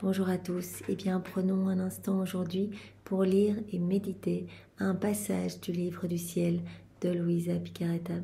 Bonjour à tous, eh bien prenons un instant aujourd'hui pour lire et méditer un passage du livre du ciel de Luisa Picarreta.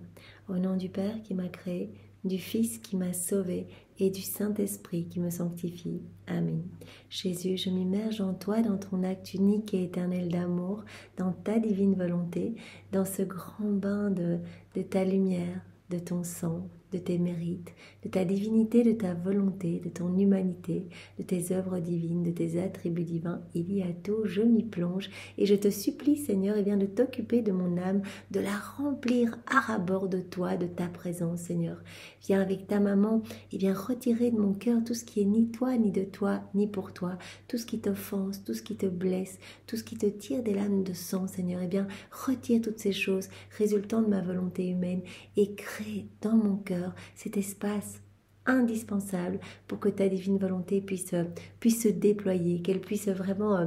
Au nom du Père qui m'a créé, du Fils qui m'a sauvé et du Saint-Esprit qui me sanctifie. Amen. Jésus, je m'immerge en toi, dans ton acte unique et éternel d'amour, dans ta divine volonté, dans ce grand bain de ta lumière, de ton sang, de tes mérites, de ta divinité, de ta volonté, de ton humanité, de tes œuvres divines, de tes attributs divins. Il y a tout, je m'y plonge et je te supplie, Seigneur, de t'occuper de mon âme, de la remplir à ras-bord de toi, de ta présence, Seigneur. Viens avec ta maman et retirer de mon cœur tout ce qui est ni toi, ni de toi, ni pour toi, tout ce qui t'offense, tout ce qui te blesse, tout ce qui te tire des lames de sang, Seigneur. Retire toutes ces choses résultant de ma volonté humaine et crée dans mon cœur cet espace indispensable pour que ta divine volonté puisse se déployer, qu'elle puisse vraiment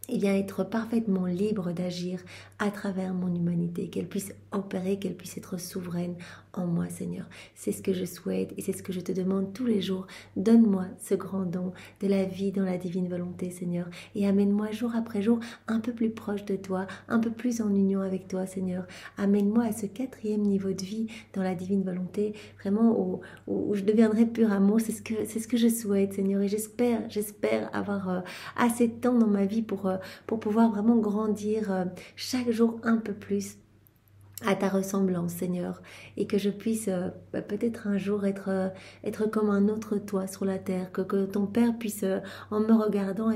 être parfaitement libre d'agir à travers mon humanité, qu'elle puisse opérer, qu'elle puisse être souveraine en moi, Seigneur. C'est ce que je souhaite et c'est ce que je te demande tous les jours. Donne-moi ce grand don de la vie dans la divine volonté, Seigneur, et amène-moi jour après jour un peu plus proche de toi, un peu plus en union avec toi, Seigneur. Amène-moi à ce 4e niveau de vie dans la divine volonté, vraiment où je deviendrai pur amour. C'est ce que je souhaite, Seigneur, et j'espère avoir assez de temps dans ma vie pour pouvoir vraiment grandir chaque jour un peu plus à ta ressemblance, Seigneur, et que je puisse peut-être un jour être comme un autre toi sur la terre, que ton Père puisse, en me regardant,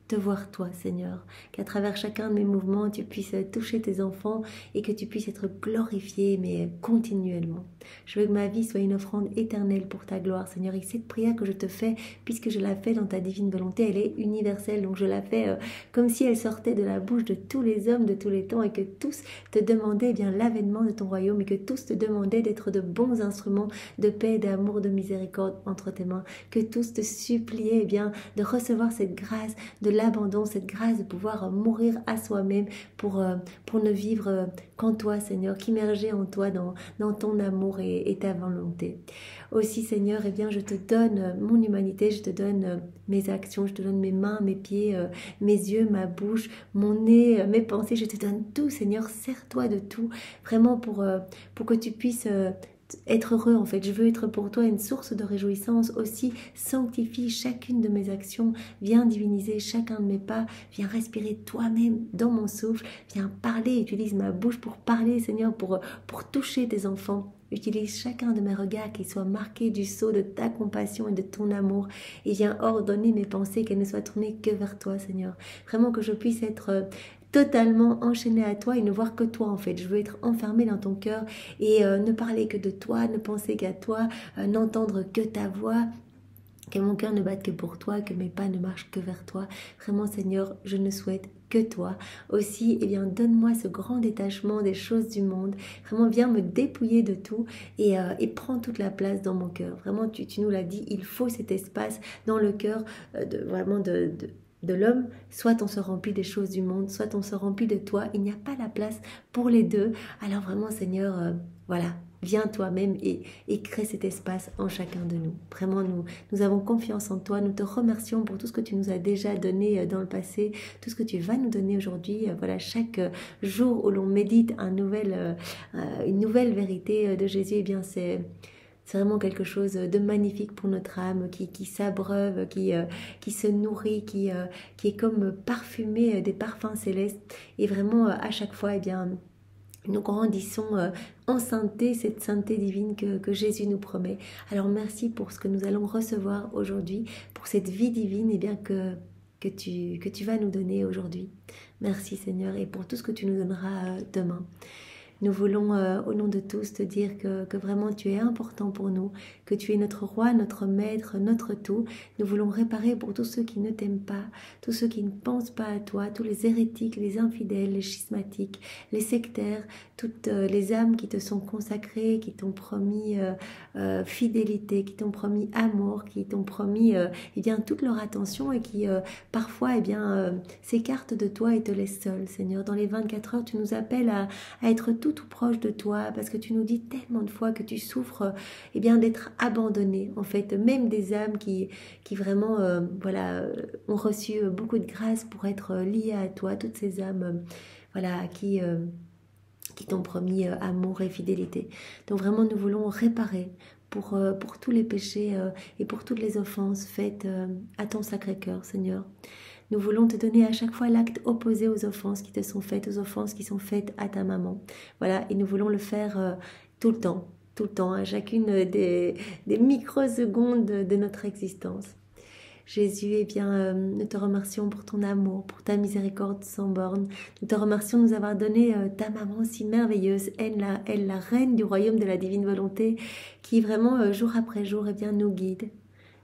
te voir toi, Seigneur, qu'à travers chacun de mes mouvements, tu puisses toucher tes enfants et que tu puisses être glorifié, mais continuellement. Je veux que ma vie soit une offrande éternelle pour ta gloire, Seigneur, et cette prière que je te fais, puisque je la fais dans ta divine volonté, elle est universelle, donc je la fais comme si elle sortait de la bouche de tous les hommes de tous les temps et que tous te demandaient l'avènement de ton royaume et que tous te demandaient d'être de bons instruments de paix, d'amour, de miséricorde entre tes mains, que tous te suppliaient de recevoir cette grâce de l'abandon, cette grâce de pouvoir mourir à soi-même pour ne vivre qu'en toi, Seigneur, qu'immerger en toi dans ton amour et ta volonté. Aussi, Seigneur, je te donne mon humanité, je te donne mes actions, je te donne mes mains, mes pieds, mes yeux, ma bouche, mon nez, mes pensées, je te donne tout, Seigneur, sers-toi de tout, vraiment pour que tu puisses être heureux en fait. Je veux être pour toi une source de réjouissance. Aussi, sanctifie chacune de mes actions, viens diviniser chacun de mes pas, viens respirer toi-même dans mon souffle, viens parler, utilise ma bouche pour parler, Seigneur, pour toucher tes enfants. Utilise chacun de mes regards qui soit marqué du sceau de ta compassion et de ton amour et viens ordonner mes pensées qu'elles ne soient tournées que vers toi, Seigneur. Vraiment que je puisse être totalement enchaînée à toi et ne voir que toi en fait. Je veux être enfermée dans ton cœur et ne parler que de toi, ne penser qu'à toi, n'entendre que ta voix, que mon cœur ne batte que pour toi, que mes pas ne marchent que vers toi. Vraiment, Seigneur, je ne souhaite que toi. Aussi, donne-moi ce grand détachement des choses du monde. Vraiment, viens me dépouiller de tout et prends toute la place dans mon cœur. Vraiment, tu nous l'as dit, il faut cet espace dans le cœur de l'homme, soit on se remplit des choses du monde, soit on se remplit de toi. Il n'y a pas la place pour les deux. Alors vraiment, Seigneur, voilà, viens toi-même et crée cet espace en chacun de nous. Vraiment, nous avons confiance en toi. Nous te remercions pour tout ce que tu nous as déjà donné dans le passé, tout ce que tu vas nous donner aujourd'hui. Voilà, chaque jour où l'on médite une nouvelle vérité de Jésus, c'est vraiment quelque chose de magnifique pour notre âme qui s'abreuve, qui se nourrit, qui est comme parfumé des parfums célestes. Et vraiment, à chaque fois, nous grandissons en sainteté, cette sainteté divine que Jésus nous promet. Alors merci pour ce que nous allons recevoir aujourd'hui, pour cette vie divine que tu vas nous donner aujourd'hui. Merci Seigneur et pour tout ce que tu nous donneras demain. Nous voulons, au nom de tous, te dire que vraiment tu es important pour nous, que tu es notre roi, notre maître, notre tout. Nous voulons réparer pour tous ceux qui ne t'aiment pas, tous ceux qui ne pensent pas à toi, tous les hérétiques, les infidèles, les schismatiques, les sectaires, toutes les âmes qui te sont consacrées, qui t'ont promis fidélité, qui t'ont promis amour, qui t'ont promis toute leur attention et qui parfois s'écartent de toi et te laissent seul. Seigneur, dans les 24 heures, tu nous appelles à être tout tout proche de toi, parce que tu nous dis tellement de fois que tu souffres eh bien d'être abandonné, en fait, même des âmes qui vraiment voilà, ont reçu beaucoup de grâce pour être liées à toi, toutes ces âmes voilà, qui t'ont promis amour et fidélité. Donc vraiment, nous voulons réparer pour tous les péchés et pour toutes les offenses faites à ton Sacré-Cœur, Seigneur. Nous voulons te donner à chaque fois l'acte opposé aux offenses qui te sont faites, aux offenses qui sont faites à ta maman. Voilà, et nous voulons le faire tout le temps, à chacune des microsecondes de notre existence. Jésus, eh bien, nous te remercions pour ton amour, pour ta miséricorde sans borne. Nous te remercions de nous avoir donné ta maman si merveilleuse, elle, la reine du royaume de la divine volonté, qui vraiment, jour après jour, eh bien, nous guide.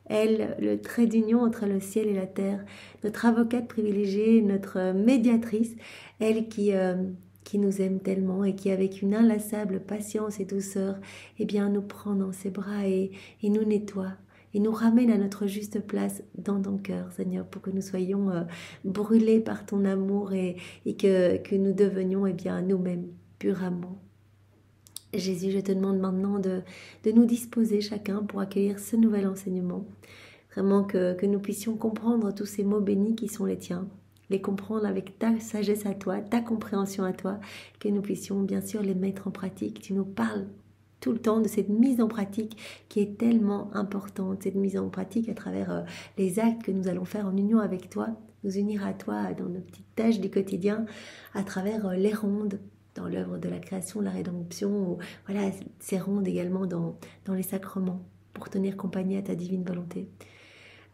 Elle, le trait d'union entre le ciel et la terre, notre avocate privilégiée, notre médiatrice, elle qui nous aime tellement et qui, avec une inlassable patience et douceur, eh bien, nous prend dans ses bras et nous nettoie. Et nous ramène à notre juste place dans ton cœur, Seigneur, pour que nous soyons brûlés par ton amour et que nous devenions eh bien, nous-mêmes pur amour. Jésus, je te demande maintenant de nous disposer chacun pour accueillir ce nouvel enseignement. Vraiment que nous puissions comprendre tous ces mots bénis qui sont les tiens, les comprendre avec ta sagesse à toi, ta compréhension à toi, que nous puissions bien sûr les mettre en pratique. Tu nous parles tout le temps de cette mise en pratique qui est tellement importante, cette mise en pratique à travers les actes que nous allons faire en union avec toi, nous unir à toi dans nos petites tâches du quotidien, à travers les rondes, dans l'œuvre de la création, de la rédemption, ou, voilà, ces rondes également dans les sacrements, pour tenir compagnie à ta divine volonté.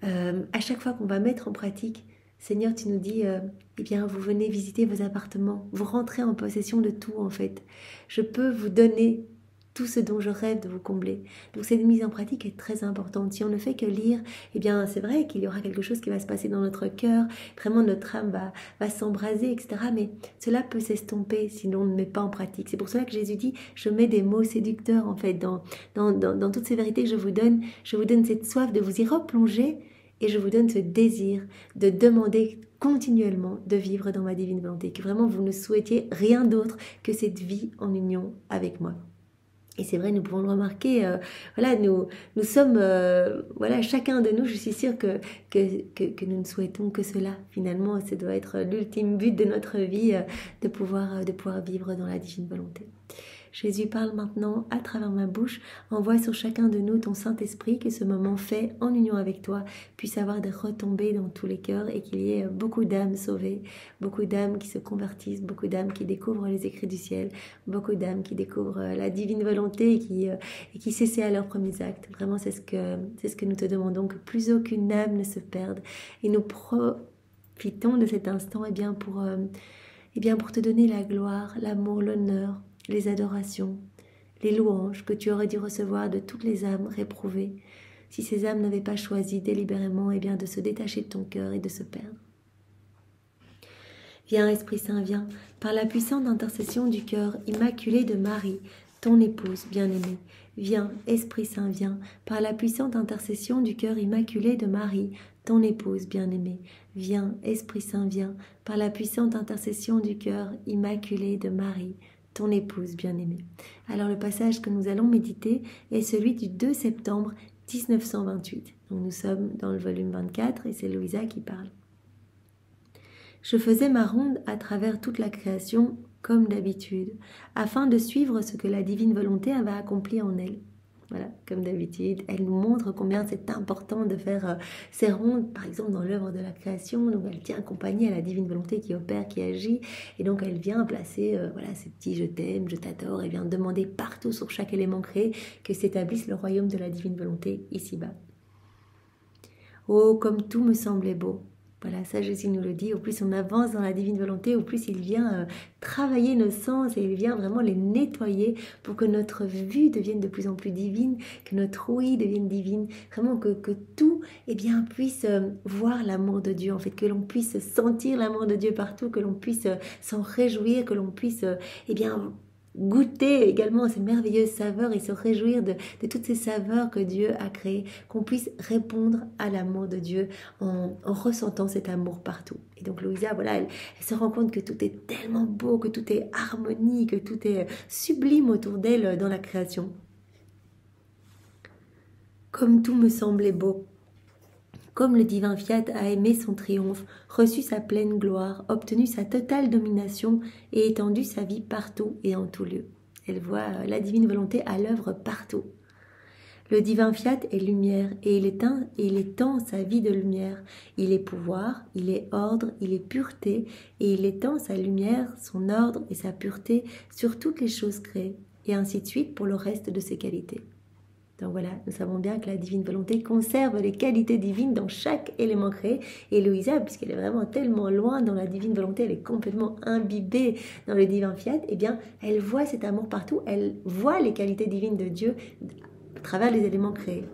À chaque fois qu'on va mettre en pratique, Seigneur, tu nous dis, eh bien, vous venez visiter vos appartements, vous rentrez en possession de tout en fait. Je peux vous donner tout ce dont je rêve de vous combler. Donc cette mise en pratique est très importante. Si on ne fait que lire, eh bien c'est vrai qu'il y aura quelque chose qui va se passer dans notre cœur, vraiment notre âme va s'embraser, etc. Mais cela peut s'estomper si l'on ne met pas en pratique. C'est pour cela que Jésus dit, je mets des mots séducteurs en fait dans toutes ces vérités que je vous donne cette soif de vous y replonger et je vous donne ce désir de demander continuellement de vivre dans ma divine volonté, que vraiment vous ne souhaitiez rien d'autre que cette vie en union avec moi. Et c'est vrai, nous pouvons le remarquer, voilà, nous sommes, voilà, chacun de nous, je suis sûre que nous ne souhaitons que cela. Finalement, ça doit être l'ultime but de notre vie, de pouvoir vivre dans la divine volonté. Jésus, parle maintenant à travers ma bouche, envoie sur chacun de nous ton Saint-Esprit, que ce moment fait en union avec toi puisse avoir des retombées dans tous les cœurs et qu'il y ait beaucoup d'âmes sauvées, beaucoup d'âmes qui se convertissent, beaucoup d'âmes qui découvrent les écrits du ciel, beaucoup d'âmes qui découvrent la divine volonté et qui s'essaient à leurs premiers actes. Vraiment, c'est ce que nous te demandons, que plus aucune âme ne se perde. Et nous profitons de cet instant pour te donner la gloire, l'amour, l'honneur, les adorations, les louanges que tu aurais dû recevoir de toutes les âmes réprouvées, si ces âmes n'avaient pas choisi délibérément de se détacher de ton cœur et de se perdre. Viens, Esprit Saint, viens, par la puissante intercession du cœur immaculé de Marie, ton épouse bien-aimée. Viens, Esprit Saint, viens, par la puissante intercession du cœur immaculé de Marie, ton épouse bien-aimée. Viens, Esprit Saint, viens, par la puissante intercession du cœur immaculé de Marie, ton épouse bien-aimée. Alors le passage que nous allons méditer est celui du 2 septembre 1928. Donc nous sommes dans le volume 24 et c'est Louisa qui parle. Je faisais ma ronde à travers toute la création comme d'habitude, afin de suivre ce que la divine volonté avait accompli en elle. Voilà, comme d'habitude, elle nous montre combien c'est important de faire ces rondes, par exemple dans l'œuvre de la création. Donc elle tient compagnie à la divine volonté qui opère, qui agit, et donc elle vient placer ces petits je t'aime, je t'adore, et vient demander partout sur chaque élément créé que s'établisse le royaume de la divine volonté ici-bas. Oh, comme tout me semblait beau. Voilà, ça Jésus nous le dit, au plus on avance dans la divine volonté, au plus il vient travailler nos sens et il vient vraiment les nettoyer pour que notre vue devienne de plus en plus divine, que notre ouïe devienne divine, vraiment que tout puisse voir l'amour de Dieu, en fait, que l'on puisse sentir l'amour de Dieu partout, que l'on puisse s'en réjouir, que l'on puisse goûter également ces merveilleuses saveurs et se réjouir de toutes ces saveurs que Dieu a créées, qu'on puisse répondre à l'amour de Dieu en ressentant cet amour partout. Et donc Louisa, voilà, elle se rend compte que tout est tellement beau, que tout est harmonie, que tout est sublime autour d'elle dans la création. Comme tout me semblait beau. Comme le divin Fiat a aimé son triomphe, reçu sa pleine gloire, obtenu sa totale domination et étendu sa vie partout et en tout lieu. Elle voit la divine volonté à l'œuvre partout. Le divin Fiat est lumière et il étend sa vie de lumière. Il est pouvoir, il est ordre, il est pureté et il étend sa lumière, son ordre et sa pureté sur toutes les choses créées et ainsi de suite pour le reste de ses qualités. Donc voilà, nous savons bien que la divine volonté conserve les qualités divines dans chaque élément créé. Et Louisa, puisqu'elle est vraiment tellement loin dans la divine volonté, elle est complètement imbibée dans le divin Fiat, eh bien, elle voit cet amour partout, elle voit les qualités divines de Dieu à travers les éléments créés.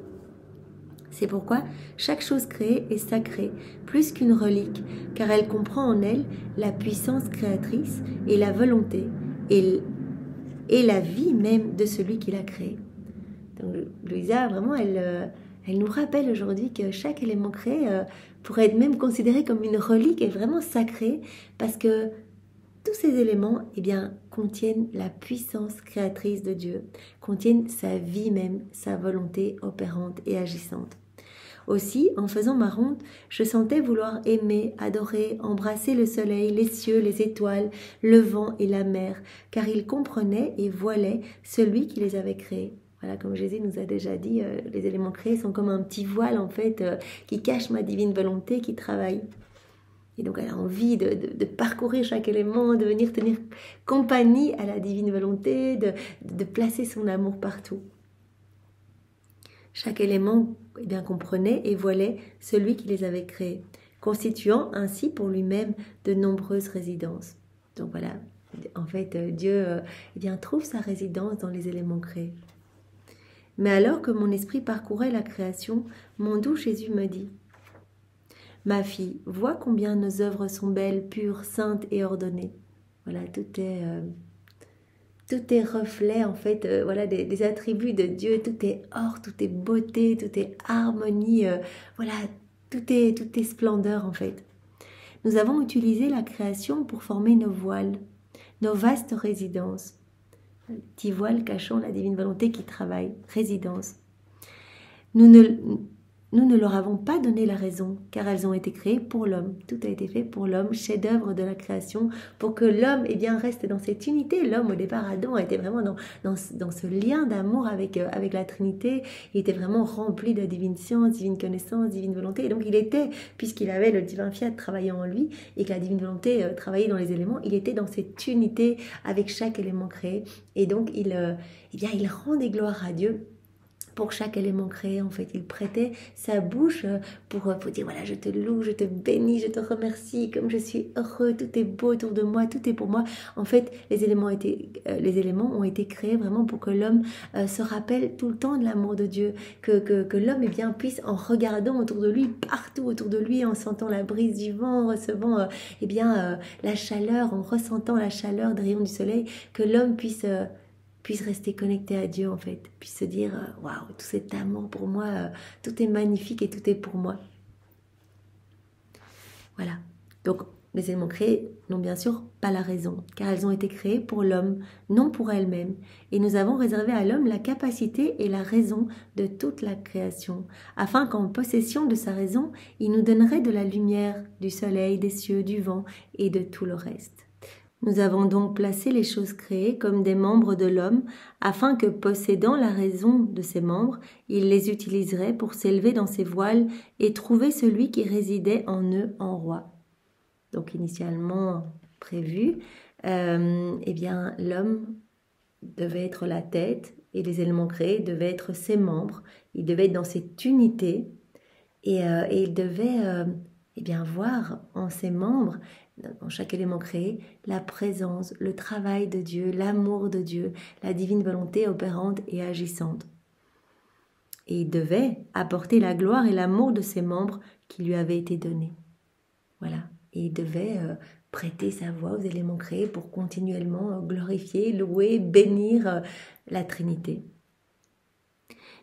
C'est pourquoi chaque chose créée est sacrée, plus qu'une relique, car elle comprend en elle la puissance créatrice et la volonté, et la vie même de celui qui l'a créée. Donc Louisa, vraiment, elle nous rappelle aujourd'hui que chaque élément créé pourrait être même considéré comme une relique et vraiment sacré, parce que tous ces éléments contiennent la puissance créatrice de Dieu, contiennent sa vie même, sa volonté opérante et agissante. Aussi, en faisant ma ronde, je sentais vouloir aimer, adorer, embrasser le soleil, les cieux, les étoiles, le vent et la mer, car ils comprenaient et voilaient celui qui les avait créés. Voilà, comme Jésus nous a déjà dit, les éléments créés sont comme un petit voile en fait qui cache ma divine volonté qui travaille. Et donc elle a envie de parcourir chaque élément, de venir tenir compagnie à la divine volonté, de placer son amour partout. Chaque élément comprenait et voilait celui qui les avait créés, constituant ainsi pour lui-même de nombreuses résidences. Donc voilà, en fait Dieu trouve sa résidence dans les éléments créés. Mais alors que mon esprit parcourait la création, mon doux Jésus me dit : « Ma fille, vois combien nos œuvres sont belles, pures, saintes et ordonnées. » Voilà, tout est reflet en fait, voilà, des attributs de Dieu. Tout est or, tout est beauté, tout est harmonie. Voilà, tout est splendeur en fait. Nous avons utilisé la création pour former nos voiles, nos vastes résidences. Petit voile cachant la divine volonté qui travaille, résidence. Nous ne leur avons pas donné la raison, car elles ont été créées pour l'homme. Tout a été fait pour l'homme, chef-d'œuvre de la création, pour que l'homme reste dans cette unité. L'homme, au départ, Adam, était vraiment dans ce lien d'amour avec la Trinité. Il était vraiment rempli de divine science, divine connaissance, divine volonté. Et donc, puisqu'il avait le divin Fiat travaillant en lui, et que la divine volonté travaillait dans les éléments, il était dans cette unité avec chaque élément créé. Et donc, il rendait gloire à Dieu. Pour chaque élément créé, en fait, il prêtait sa bouche pour dire, voilà, je te loue, je te bénis, je te remercie, comme je suis heureux, tout est beau autour de moi, tout est pour moi. En fait, les éléments ont été créés vraiment pour que l'homme se rappelle tout le temps de l'amour de Dieu, que l'homme puisse, en regardant autour de lui, partout autour de lui, en sentant la brise du vent, en recevant la chaleur, en ressentant la chaleur des rayons du soleil, que l'homme puisse rester connecté à Dieu en fait, puisse se dire waouh, tout cet amour pour moi, tout est magnifique et tout est pour moi. Voilà. Donc les éléments créés n'ont bien sûr pas la raison, car elles ont été créées pour l'homme, non pour elles-mêmes. Et nous avons réservé à l'homme la capacité et la raison de toute la création, afin qu'en possession de sa raison, il nous donnerait de la lumière, du soleil, des cieux, du vent et de tout le reste. Nous avons donc placé les choses créées comme des membres de l'homme, afin que, possédant la raison de ses membres, il les utiliserait pour s'élever dans ses voiles et trouver celui qui résidait en eux en roi. Donc initialement prévu, l'homme devait être la tête et les éléments créés devaient être ses membres. Il devait être dans cette unité et il devait voir en ses membres, dans chaque élément créé, la présence, le travail de Dieu, l'amour de Dieu, la divine volonté opérante et agissante. Et il devait apporter la gloire et l'amour de ses membres qui lui avaient été donnés. Voilà. Et il devait prêter sa voix aux éléments créés pour continuellement glorifier, louer, bénir la Trinité.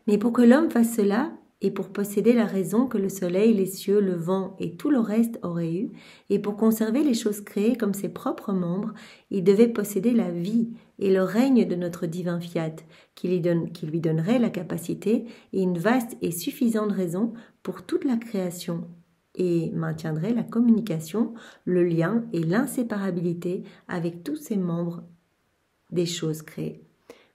Mais pour que l'homme fasse cela, et pour posséder la raison que le soleil, les cieux, le vent et tout le reste auraient eue, et pour conserver les choses créées comme ses propres membres, il devait posséder la vie et le règne de notre divin fiat, qui lui donnerait la capacité et une vaste et suffisante raison pour toute la création, et maintiendrait la communication, le lien et l'inséparabilité avec tous ses membres des choses créées.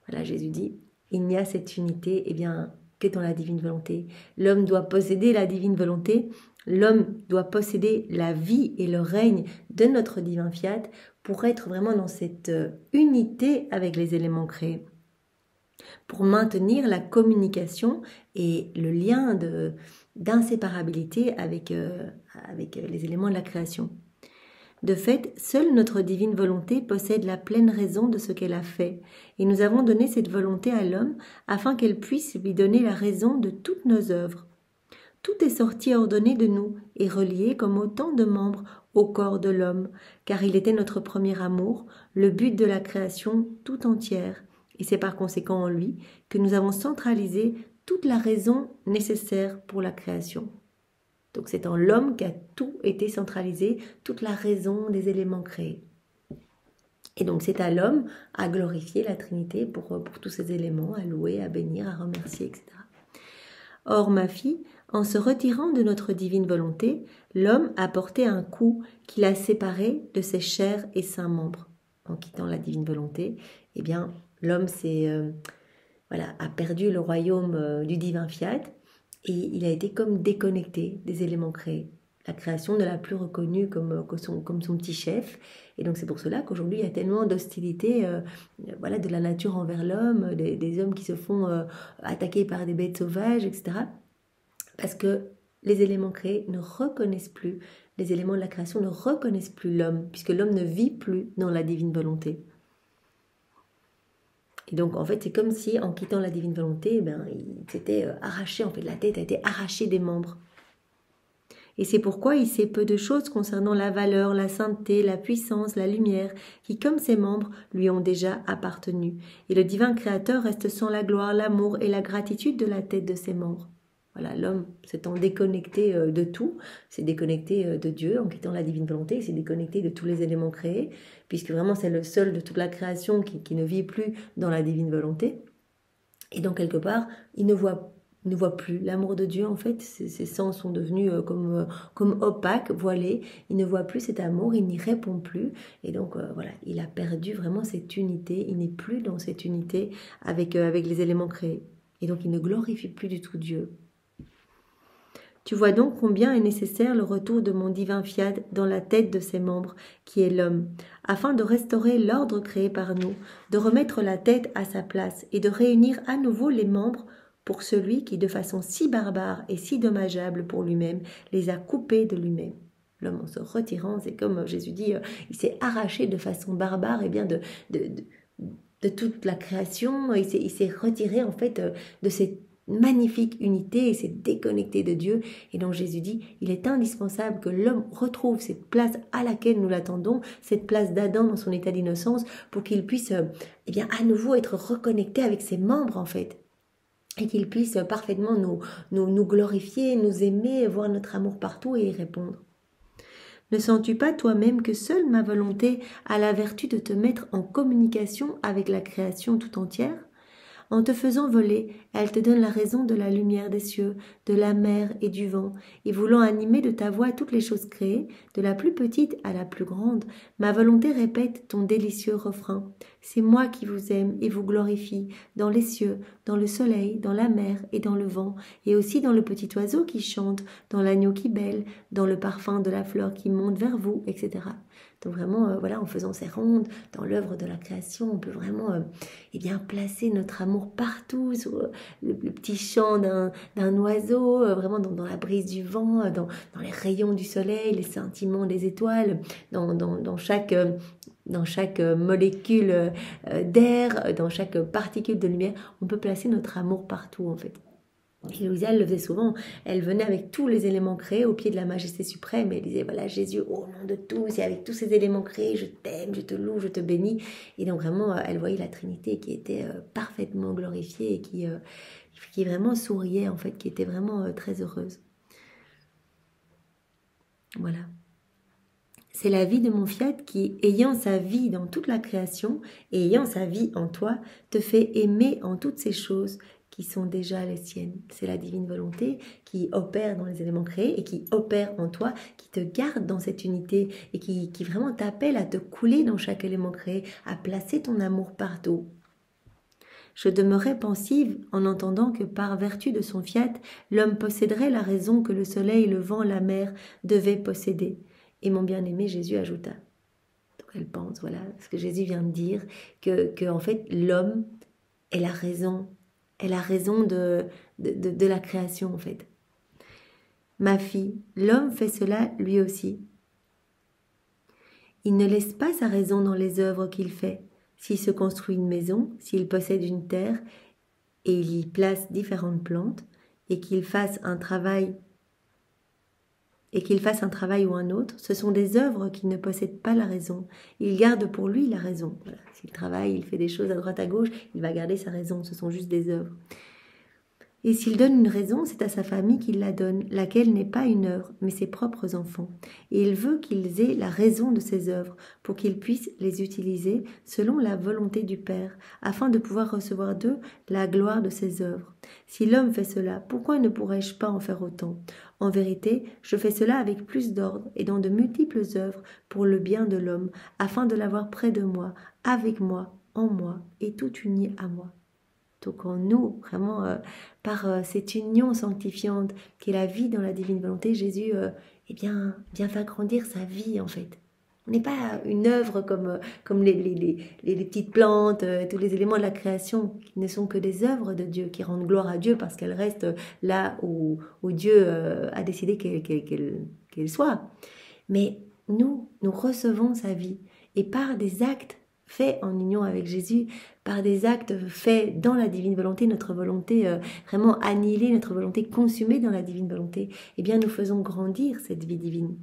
Voilà, Jésus dit, il n'y a cette unité, eh bien, que dans la divine volonté. L'homme doit posséder la divine volonté, l'homme doit posséder la vie et le règne de notre divin fiat pour être vraiment dans cette unité avec les éléments créés, pour maintenir la communication et le lien d'inséparabilité avec les éléments de la création. De fait, seule notre divine volonté possède la pleine raison de ce qu'elle a fait, et nous avons donné cette volonté à l'homme afin qu'elle puisse lui donner la raison de toutes nos œuvres. Tout est sorti ordonné de nous et relié comme autant de membres au corps de l'homme, car il était notre premier amour, le but de la création tout entière, et c'est par conséquent en lui que nous avons centralisé toute la raison nécessaire pour la création. Donc c'est en l'homme qu'a tout été centralisé, toute la raison des éléments créés. Et donc c'est à l'homme à glorifier la Trinité pour tous ces éléments, à louer, à bénir, à remercier, etc. Or, ma fille, en se retirant de notre divine volonté, l'homme a porté un coup qui l'a séparé de ses chairs et saints membres. En quittant la divine volonté, eh bien, l'homme a perdu le royaume du divin fiat, et il a été comme déconnecté des éléments créés. La création ne l'a plus reconnu comme son petit chef. Et donc c'est pour cela qu'aujourd'hui il y a tellement d'hostilité de la nature envers l'homme, des hommes qui se font attaquer par des bêtes sauvages, etc. Parce que les éléments créés ne reconnaissent plus, les éléments de la création ne reconnaissent plus l'homme, puisque l'homme ne vit plus dans la divine volonté. Et donc, en fait, c'est comme si, en quittant la divine volonté, il s'était arraché, en fait, la tête a été arrachée des membres. Et c'est pourquoi il sait peu de choses concernant la valeur, la sainteté, la puissance, la lumière, qui, comme ses membres, lui ont déjà appartenu. Et le divin créateur reste sans la gloire, l'amour et la gratitude de la tête de ses membres. Voilà, l'homme s'étant déconnecté de tout, s'est déconnecté de Dieu en quittant la divine volonté, il s'est déconnecté de tous les éléments créés, puisque vraiment c'est le seul de toute la création qui ne vit plus dans la divine volonté. Et donc quelque part, il ne voit plus l'amour de Dieu, en fait, ses sens sont devenus comme opaques, voilés, il ne voit plus cet amour, il n'y répond plus, et donc il a perdu vraiment cette unité, il n'est plus dans cette unité avec les éléments créés, et donc il ne glorifie plus du tout Dieu. Tu vois donc combien est nécessaire le retour de mon divin fiat dans la tête de ses membres, qui est l'homme, afin de restaurer l'ordre créé par nous, de remettre la tête à sa place et de réunir à nouveau les membres pour celui qui, de façon si barbare et si dommageable pour lui-même, les a coupés de lui-même. L'homme, en se retirant, c'est comme Jésus dit, il s'est arraché de façon barbare de toute la création, il s'est retiré en fait de cette magnifique unité et s'est déconnecté de Dieu. Et donc Jésus dit, il est indispensable que l'homme retrouve cette place à laquelle nous l'attendons, cette place d'Adam dans son état d'innocence, pour qu'il puisse à nouveau être reconnecté avec ses membres en fait, et qu'il puisse parfaitement nous glorifier, nous aimer, voir notre amour partout et y répondre. Ne sens-tu pas toi-même que seule ma volonté a la vertu de te mettre en communication avec la création tout entière ? En te faisant voler, elle te donne la raison de la lumière des cieux, de la mer et du vent, et voulant animer de ta voix toutes les choses créées, de la plus petite à la plus grande, ma volonté répète ton délicieux refrain. C'est moi qui vous aime et vous glorifie, dans les cieux, dans le soleil, dans la mer et dans le vent, et aussi dans le petit oiseau qui chante, dans l'agneau qui bêle, dans le parfum de la fleur qui monte vers vous, etc. Donc vraiment, en faisant ces rondes, dans l'œuvre de la création, on peut vraiment placer notre amour partout, sur le petit chant d'un oiseau, vraiment dans la brise du vent, dans les rayons du soleil, les scintillements des étoiles, dans chaque molécule d'air, dans chaque particule de lumière. On peut placer notre amour partout en fait. Et Louisa, elle le faisait souvent. Elle venait avec tous les éléments créés au pied de la majesté suprême. Et elle disait, voilà, Jésus, au nom de tous, et avec tous ces éléments créés, je t'aime, je te loue, je te bénis. Et donc vraiment, elle voyait la Trinité qui était parfaitement glorifiée et qui vraiment souriait, en fait, qui était vraiment très heureuse. Voilà. C'est la vie de mon fiat qui, ayant sa vie dans toute la création et ayant sa vie en toi, te fait aimer en toutes ces choses qui sont déjà les siennes. C'est la divine volonté qui opère dans les éléments créés et qui opère en toi, qui te garde dans cette unité et qui vraiment t'appelle à te couler dans chaque élément créé, à placer ton amour partout. Je demeurais pensive en entendant que par vertu de son fiat, l'homme posséderait la raison que le soleil, le vent, la mer devaient posséder. Et mon bien-aimé Jésus ajouta. Donc elle pense, voilà, ce que Jésus vient de dire, que en fait l'homme est la raison. Elle a raison de la création, en fait. Ma fille, l'homme fait cela lui aussi. Il ne laisse pas sa raison dans les œuvres qu'il fait. S'il se construit une maison, s'il possède une terre, et il y place différentes plantes, et qu'il fasse un travail ou un autre, ce sont des œuvres qui ne possèdent pas la raison. Il garde pour lui la raison. Voilà. S'il travaille, il fait des choses à droite à gauche, il va garder sa raison, ce sont juste des œuvres. Et s'il donne une raison, c'est à sa famille qu'il la donne, laquelle n'est pas une œuvre, mais ses propres enfants. Et il veut qu'ils aient la raison de ces œuvres, pour qu'ils puissent les utiliser selon la volonté du Père, afin de pouvoir recevoir d'eux la gloire de ces œuvres. Si l'homme fait cela, pourquoi ne pourrais-je pas en faire autant? En vérité, je fais cela avec plus d'ordre et dans de multiples œuvres pour le bien de l'homme, afin de l'avoir près de moi, avec moi, en moi, et tout uni à moi. Donc en nous, vraiment, par cette union sanctifiante qui est la vie dans la divine volonté, Jésus vient faire grandir sa vie en fait. On n'est pas une œuvre comme les petites plantes, tous les éléments de la création qui ne sont que des œuvres de Dieu, qui rendent gloire à Dieu parce qu'elles restent là où Dieu a décidé qu'elles soient. Mais nous recevons sa vie et par des actes faits en union avec Jésus, par des actes faits dans la divine volonté, notre volonté vraiment annihilée, notre volonté consumée dans la divine volonté, eh bien nous faisons grandir cette vie divine.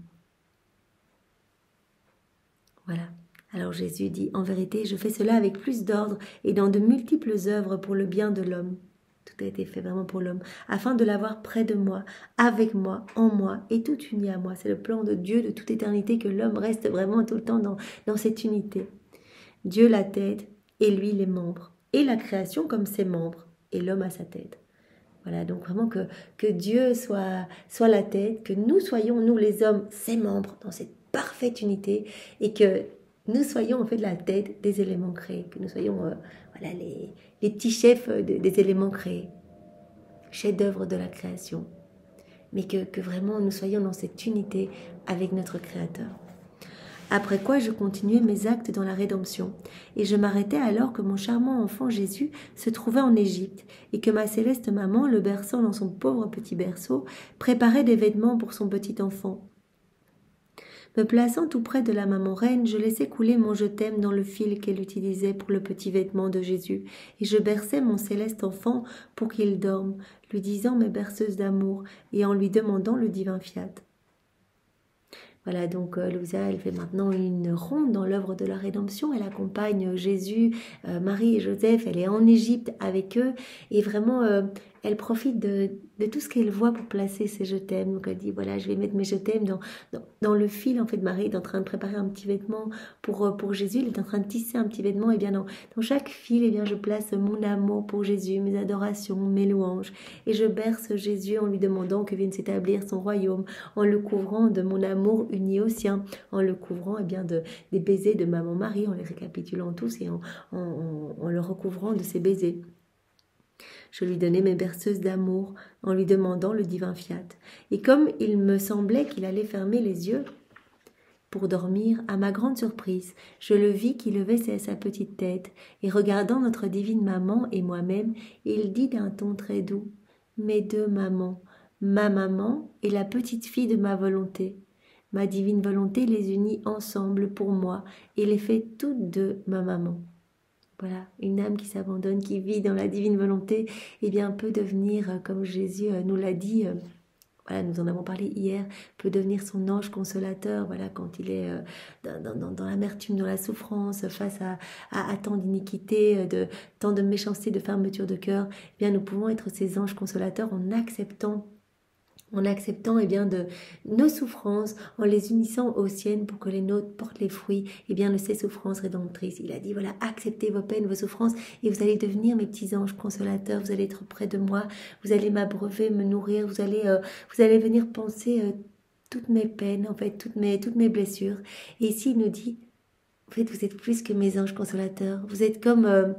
Voilà. Alors Jésus dit, en vérité, je fais cela avec plus d'ordre et dans de multiples œuvres pour le bien de l'homme. Tout a été fait vraiment pour l'homme, afin de l'avoir près de moi, avec moi, en moi, et tout uni à moi. C'est le plan de Dieu de toute éternité que l'homme reste vraiment tout le temps dans cette unité. Dieu la tête et lui les membres, et la création comme ses membres, et l'homme à sa tête. Voilà, donc vraiment que Dieu soit la tête, que nous soyons, nous les hommes, ses membres, dans cette parfaite unité, et que nous soyons en fait la tête des éléments créés, que nous soyons voilà, les petits chefs des éléments créés, chefs-d'œuvre de la création, mais que vraiment nous soyons dans cette unité avec notre Créateur. Après quoi je continuais mes actes dans la rédemption, et je m'arrêtais alors que mon charmant enfant Jésus se trouvait en Égypte, et que ma céleste maman, le berçant dans son pauvre petit berceau, préparait des vêtements pour son petit enfant. Me plaçant tout près de la maman reine, je laissais couler mon je t'aime dans le fil qu'elle utilisait pour le petit vêtement de Jésus, et je berçais mon céleste enfant pour qu'il dorme, lui disant mes berceuses d'amour, et en lui demandant le divin fiat. Voilà, donc Louisa, elle fait maintenant une ronde dans l'œuvre de la rédemption. Elle accompagne Jésus, Marie et Joseph. Elle est en Égypte avec eux. Et vraiment, elle profite de tout ce qu'elle voit pour placer ses je t'aime. Donc elle dit, voilà, je vais mettre mes je t'aime dans le fil. En fait, Marie est en train de préparer un petit vêtement pour Jésus. Elle est en train de tisser un petit vêtement. Et bien dans chaque fil, eh bien, je place mon amour pour Jésus, mes adorations, mes louanges. Et je berce Jésus en lui demandant que vienne s'établir son royaume, en le couvrant de mon amour uni au sien, en le couvrant des baisers de maman Marie, en les récapitulant tous et en le recouvrant de ses baisers. Je lui donnais mes berceuses d'amour en lui demandant le divin fiat. Et comme il me semblait qu'il allait fermer les yeux pour dormir, à ma grande surprise, je le vis qui levait sa petite tête, et regardant notre divine maman et moi-même, il dit d'un ton très doux, « Mes deux mamans, ma maman et la petite fille de ma volonté. Ma divine volonté les unit ensemble pour moi et les fait toutes deux ma maman. » Voilà, une âme qui s'abandonne, qui vit dans la divine volonté, eh bien peut devenir, comme Jésus nous l'a dit, voilà, nous en avons parlé hier, peut devenir son ange consolateur, voilà, quand il est dans l'amertume, dans la souffrance, face à tant d'iniquité, tant de méchanceté, de fermeture de cœur, eh bien nous pouvons être ces anges consolateurs en acceptant eh bien, de nos souffrances, en les unissant aux siennes pour que les nôtres portent les fruits eh bien, de ces souffrances rédemptrices. Il a dit, voilà, acceptez vos peines, vos souffrances, et vous allez devenir mes petits anges consolateurs, vous allez être près de moi, vous allez m'abreuver, me nourrir, vous allez venir penser toutes mes peines, en fait, toutes mes blessures. Et ici, il nous dit, en fait, vous êtes plus que mes anges consolateurs, vous êtes comme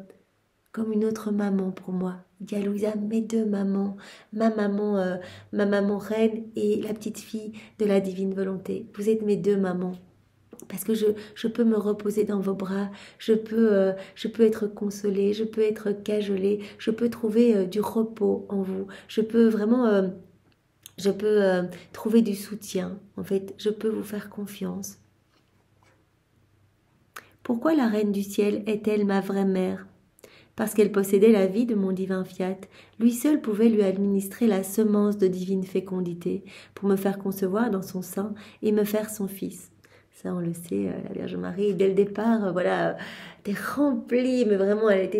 une autre maman pour moi. Il dit à Louisa, mes deux mamans, ma maman reine et la petite fille de la divine volonté. Vous êtes mes deux mamans. Parce que je peux me reposer dans vos bras, je peux être consolée, je peux être cajolée, je peux trouver du repos en vous, je peux vraiment, trouver du soutien. En fait, je peux vous faire confiance. Pourquoi la reine du ciel est-elle ma vraie mère ? Parce qu'elle possédait la vie de mon divin fiat, lui seul pouvait lui administrer la semence de divine fécondité pour me faire concevoir dans son sein et me faire son fils. Ça, on le sait, la Vierge Marie, dès le départ, voilà, était remplie, mais vraiment, elle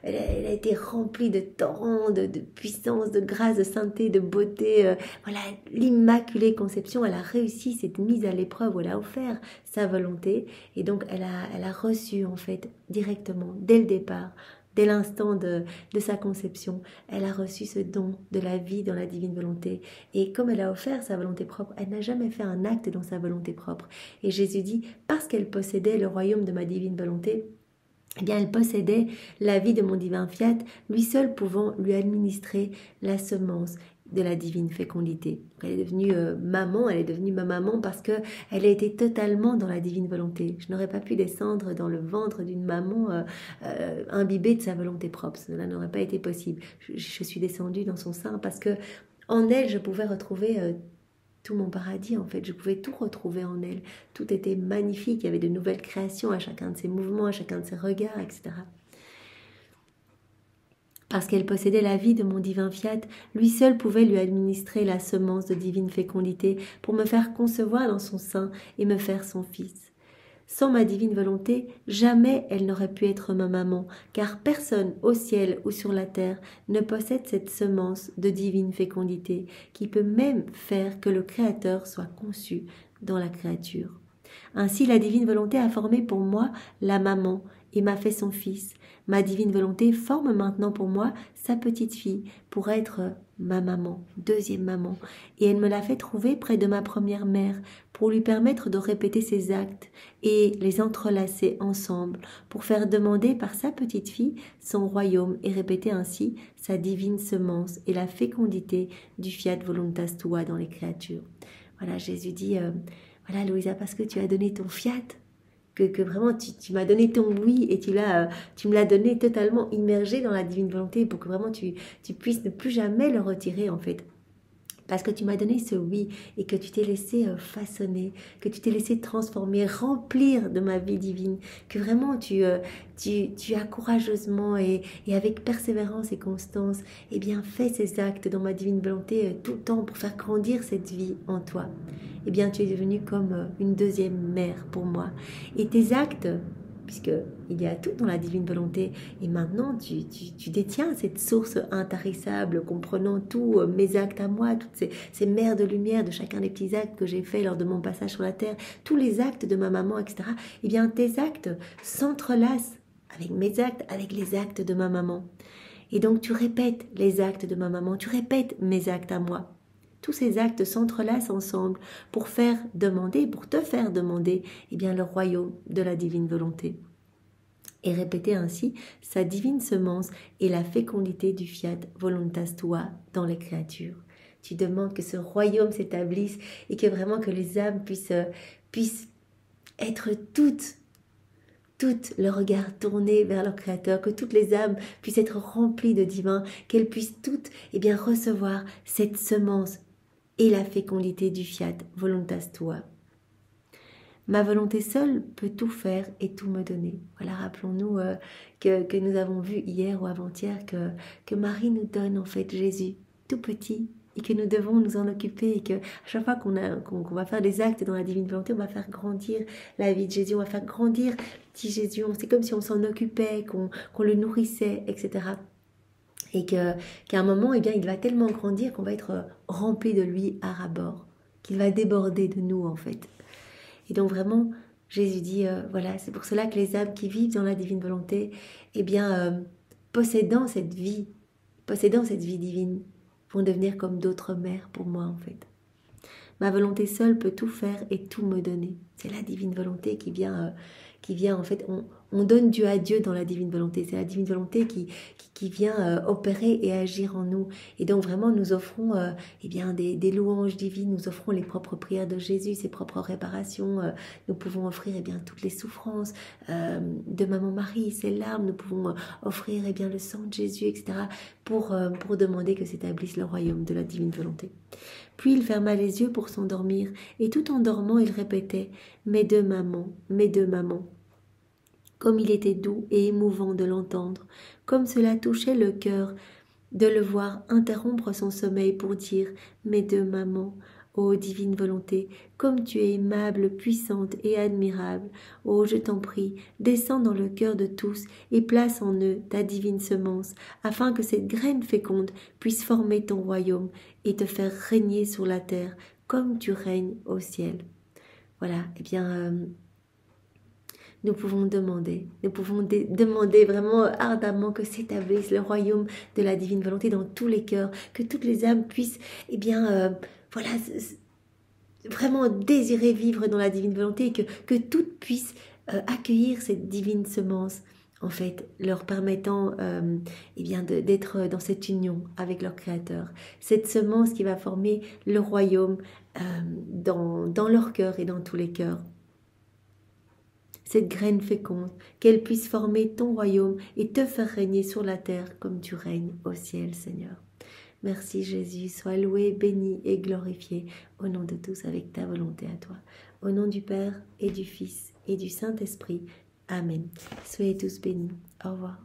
a été remplie de torrents, de puissance, de grâce, de sainteté, de beauté. Voilà, l'Immaculée Conception, elle a réussi cette mise à l'épreuve où elle a offert sa volonté. Et donc, elle a reçu, en fait, directement, dès le départ, dès l'instant de sa conception, elle a reçu ce don de la vie dans la divine volonté. Et comme elle a offert sa volonté propre, elle n'a jamais fait un acte dans sa volonté propre. Et Jésus dit, parce qu'elle possédait le royaume de ma divine volonté, eh bien, elle possédait la vie de mon divin fiat, lui seul pouvant lui administrer la semence de la divine fécondité. Elle est devenue maman, elle est devenue ma maman parce que elle a été totalement dans la divine volonté. Je n'aurais pas pu descendre dans le ventre d'une maman imbibée de sa volonté propre. Cela n'aurait pas été possible. Je suis descendue dans son sein parce que en elle, je pouvais retrouver tout mon paradis, en fait. Je pouvais tout retrouver en elle. Tout était magnifique. Il y avait de nouvelles créations à chacun de ses mouvements, à chacun de ses regards, etc. Parce qu'elle possédait la vie de mon divin fiat, lui seul pouvait lui administrer la semence de divine fécondité pour me faire concevoir dans son sein et me faire son fils. Sans ma divine volonté, jamais elle n'aurait pu être ma maman, car personne au ciel ou sur la terre ne possède cette semence de divine fécondité qui peut même faire que le Créateur soit conçu dans la créature. Ainsi, la divine volonté a formé pour moi la maman et m'a fait son fils. Ma divine volonté forme maintenant pour moi sa petite fille pour être ma maman, deuxième maman. Et elle me l'a fait trouver près de ma première mère pour lui permettre de répéter ses actes et les entrelacer ensemble pour faire demander par sa petite fille son royaume et répéter ainsi sa divine semence et la fécondité du fiat voluntas tua dans les créatures. Voilà, Jésus dit, voilà Louisa, parce que tu as donné ton fiat, que vraiment tu m'as donné ton oui et tu me l'as donné totalement immergé dans la divine volonté pour que vraiment tu puisses ne plus jamais le retirer en fait. Parce que tu m'as donné ce oui et que tu t'es laissé façonner, que tu t'es laissé transformer, remplir de ma vie divine, que vraiment tu as courageusement et avec persévérance et constance eh bien, fait ces actes dans ma divine volonté tout le temps pour faire grandir cette vie en toi. Eh bien, tu es devenue comme une deuxième mère pour moi. Et tes actes, puisqu'il y a tout dans la divine volonté, et maintenant tu détiens cette source intarissable, comprenant tous mes actes à moi, toutes ces mers de lumière de chacun des petits actes que j'ai faits lors de mon passage sur la terre, tous les actes de ma maman, etc. Eh bien, tes actes s'entrelacent avec mes actes, avec les actes de ma maman. Et donc, tu répètes les actes de ma maman, tu répètes mes actes à moi. Tous ces actes s'entrelacent ensemble pour te faire demander eh bien, le royaume de la divine volonté. Et répéter ainsi sa divine semence et la fécondité du fiat voluntas tua dans les créatures. Tu demandes que ce royaume s'établisse et que vraiment que les âmes puissent être toutes le regard tourné vers leur Créateur, que toutes les âmes puissent être remplies de divin, qu'elles puissent toutes eh bien, recevoir cette semence et la fécondité du fiat voluntas tua. Ma volonté seule peut tout faire et tout me donner. Voilà, rappelons-nous que nous avons vu hier ou avant-hier que Marie nous donne en fait Jésus tout petit et que nous devons nous en occuper et que à chaque fois qu'on va faire des actes dans la divine volonté, on va faire grandir la vie de Jésus, on va faire grandir petit Jésus. C'est comme si on s'en occupait, qu'on le nourrissait, etc. Et qu'à un moment, eh bien, il va tellement grandir qu'on va être rempli de lui à ras-bord, qu'il va déborder de nous en fait. Et donc vraiment, Jésus dit, voilà, c'est pour cela que les âmes qui vivent dans la divine volonté, eh bien, possédant cette vie divine, vont devenir comme d'autres mères pour moi en fait. Ma volonté seule peut tout faire et tout me donner. C'est la divine volonté qui vient en fait, on donne Dieu à Dieu dans la divine volonté. C'est la divine volonté qui vient opérer et agir en nous. Et donc vraiment, nous offrons eh bien, des louanges divines, nous offrons les propres prières de Jésus, ses propres réparations. Nous pouvons offrir eh bien, toutes les souffrances de Maman Marie, ses larmes. Nous pouvons offrir eh bien, le sang de Jésus, etc. pour demander que s'établisse le royaume de la divine volonté. Puis il ferma les yeux pour s'endormir, et tout en dormant, il répétait « Mes deux mamans, mes deux mamans ». Comme il était doux et émouvant de l'entendre, comme cela touchait le cœur de le voir interrompre son sommeil pour dire « Mes deux mamans ». Ô divine volonté, comme tu es aimable, puissante et admirable, ô je t'en prie, descends dans le cœur de tous et place en eux ta divine semence, afin que cette graine féconde puisse former ton royaume et te faire régner sur la terre comme tu règnes au ciel. Voilà, eh bien, nous pouvons demander vraiment ardemment que s'établisse le royaume de la divine volonté dans tous les cœurs, que toutes les âmes puissent, eh bien, voilà, vraiment désirer vivre dans la divine volonté et que toutes puissent accueillir cette divine semence, en fait, leur permettant eh bien d'être dans cette union avec leur Créateur. Cette semence qui va former le royaume dans leur cœur et dans tous les cœurs. Cette graine féconde, qu'elle puisse former ton royaume et te faire régner sur la terre comme tu règnes au ciel, Seigneur. Merci Jésus, sois loué, béni et glorifié au nom de tous avec ta volonté à toi. Au nom du Père et du Fils et du Saint-Esprit. Amen. Soyez tous bénis. Au revoir.